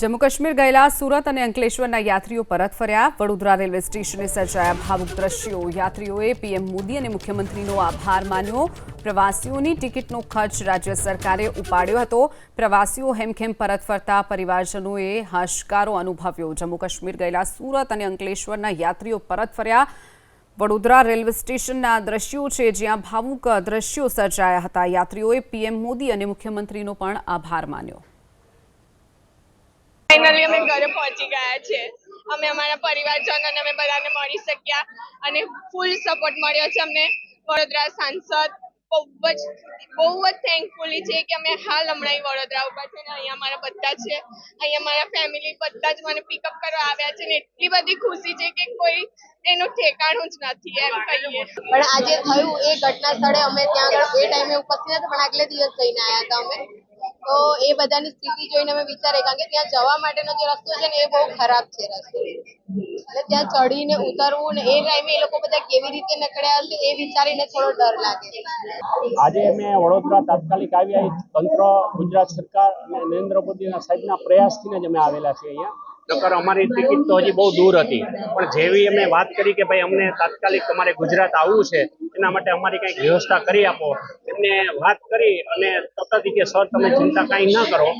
जम्मू काश्मीर गયેલા સુરત અને અંકલેશ્વરના યાત્રીઓ પરત ફર્યા। વડોદરા રેલવે સ્ટેશને સર્જાયા ભાવુક દ્રશ્યો। યાત્રીઓએ પીએમ મોદી અને મુખ્યમંત્રીનો આભાર માન્યો। પ્રવાસીઓની ટિકિટનો ખર્ચ રાજ્ય સરકારે ઉપાડ્યો હતો। પ્રવાસીઓ હેમખેમ પરત ફરતા પરિવારજનોએ હાશકારો અનુભવ્યો। જમ્મુ કાશ્મીર ગયેલા સુરત અને અંકલેશ્વરના યાત્રીઓ પરત ફર્યા। વડોદરા રેલવે સ્ટેશનના દ્રશ્યો છે જ્યાં ભાવુક દ્રશ્યો સર્જાયા હતા। યાત્રીઓએ પીએમ મોદી અને મુખ્યમંત્રીનો પણ આભાર માન્યો। फाइनली अमे घरे पहुंची गया छे। अमे अमारा परिवारजनोने अमे बधाने मळी शक्या अने फूल सपोर्ट मळ्यो छे। अमने वडोदरा सांसद बहु ज थैंकफुली छे कि अमे हाल हमणां वडोदरा उभा छे ने अहींया अमारा बधा छे। अहींया अमारा फैमिली बधा ज मने पिकअप करवा आव्या छे ने एटली बधी खुशी छे कि कोई एनुं ठेकाणुं ज नथी एम कहीए। पण आजे थयुं ए घटना स्थळे अमे त्यां આગળ ए टाइमे उपस्थित हता पण આગલે દિવસ જઈને आया હતા अमे। तो ए बधानी स्थिति जोईने अमे विचारे कारण के त्यां जवा माटेनो जे रस्तो छे ने ए बहु खराब छे रस्तो એટલે ત્યાં ચડીને ઉતરવું ને એ ટાઈમે એ લોકો બધા કેવી રીતે નીકળ્યા હશે એ વિચારીને થોડો ડર લાગે। આજે અમે વડોદરા તાત્કાલિક આવ્યા તંત્ર ગુજરાત સરકાર અને નરેન્દ્ર મોદીના સાહેબના પ્રયાસથી જ અમે આવેલા છીએ અહીંયા। નકર અમારી ટિકિટ તો હજી બહુ દૂર હતી પણ જેવી અમે વાત કરી કે ભાઈ અમને તાત્કાલિક તમારે ગુજરાત આવવું છે એના માટે અમારી કંઈક વ્યવસ્થા કરી આપો, એમને વાત કરી અને તરત કે સર તમે ચિંતા કાંઈ ન કરો।